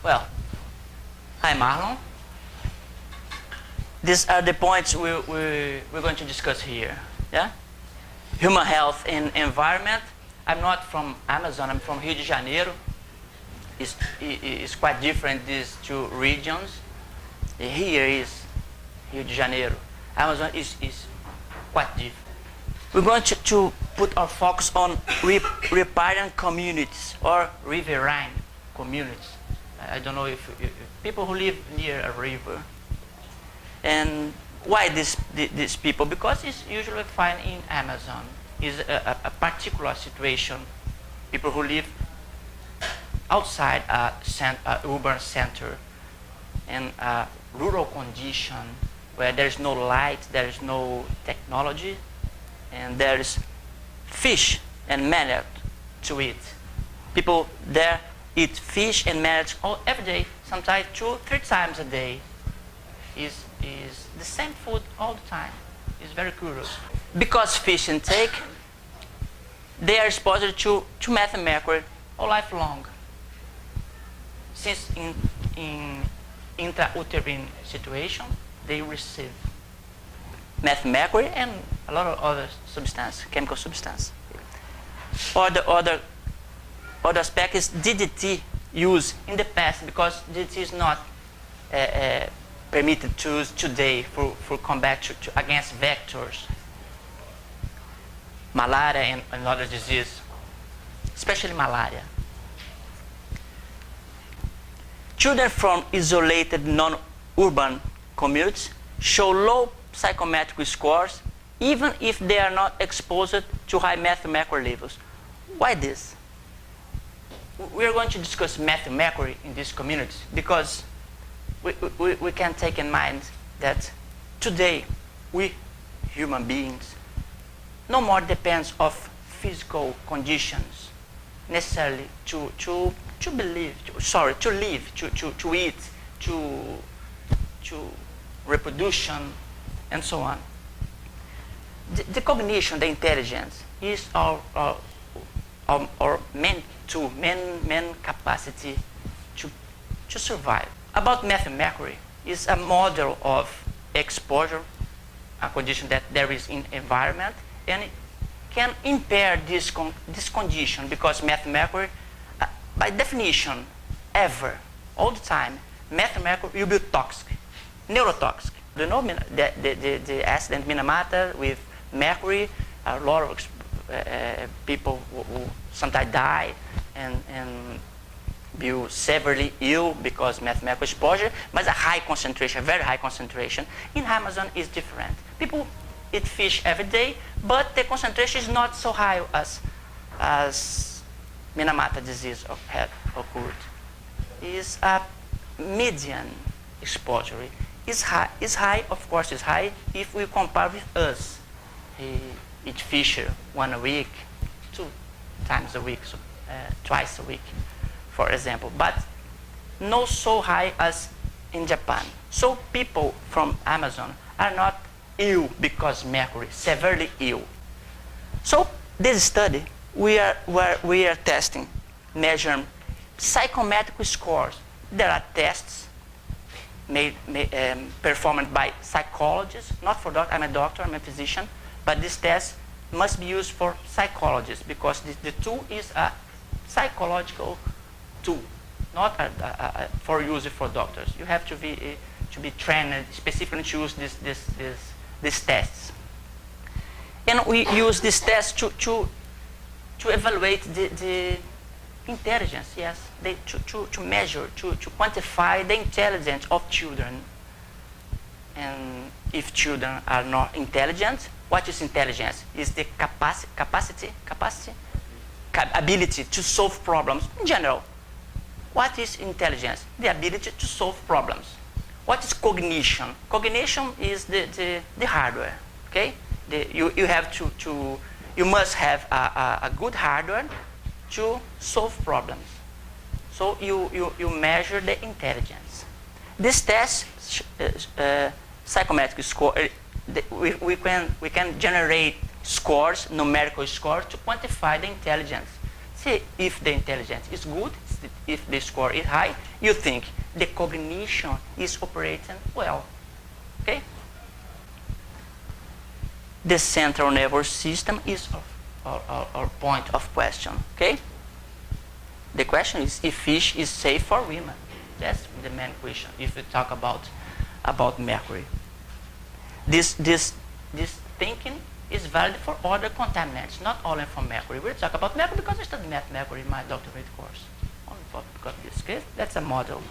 Well, hi Marlon. These are the points we're going to discuss here. Yeah? Human health and environment. I'm not from Amazon, I'm from Rio de Janeiro. It's quite different, these two regions. Here is Rio de Janeiro. Amazon is quite different. We're going to put our focus on riparian communities or riverine communities. I don't know if people who live near a river. And why these people? Because it's usually found in Amazon. Is a particular situation. People who live outside a urban center and a rural condition where there is no light, there is no technology, and there is fish and manure to eat. People there eat fish and manure every day, sometimes 2-3 times a day. Is the same food all the time. It's very curious. Because fish intake, they are exposed to methyl mercury all life long. Since in intrauterine situation, they receive methyl mercury and a lot of other substance, chemical substance. Or the other aspect is DDT use in the past, because DDT is not permitted to use today for combat against vectors, malaria and other disease, especially malaria. Children from isolated non-urban communities show low psychometric scores even if they are not exposed to high methyl mercury levels. Why this? We are going to discuss methyl mercury in these communities because we can take in mind that today we human beings no more depends of physical conditions necessarily to live, to eat, to reproduction, and so on. The cognition, the intelligence, is our main capacity to survive. About methyl mercury, is a model of exposure, a condition that there is in environment, and it can impair this condition because methyl mercury, by definition, all the time, methyl mercury will be toxic, neurotoxic. You know the accident Minamata with mercury, a lot of people who sometimes die and be severely ill because methyl mercury exposure, but a high concentration, very high concentration. In Amazon is different. People eat fish every day, but the concentration is not so high as Minamata disease had occurred. Is a median exposure. Is high, of course, is high if we compare with us. Eat fish 1 a week, 2 times a week, so, twice a week, for example, but not so high as in Japan. So people from Amazon are not ill because mercury, severely ill. So this study, we are testing, measuring psychometric scores. There are tests performed by psychologists, not for doctors. I'm a doctor, I'm a physician, but this test must be used for psychologists because the tool is a psychological tool, not for use for doctors. You have to be trained specifically to use these tests. And we use this test to evaluate the intelligence, yes, to measure, to quantify the intelligence of children. And if children are not intelligent, what is intelligence? Is the ability to solve problems in general. What is intelligence? The ability to solve problems. What is cognition? Cognition is the hardware. Okay, you must have a good hardware to solve problems. So you measure the intelligence. This test, psychometric score, we can generate scores, numerical scores, to quantify the intelligence. See if the intelligence is good, if the score is high, you think the cognition is operating well. Okay? The central nervous system is our point of question. Okay? The question is if fish is safe for women. That's the main question if we talk about mercury. This thinking is valid for other contaminants, not only for mercury. We'll talk about mercury because I studied mercury in my doctorate course. Only because this case, that's a model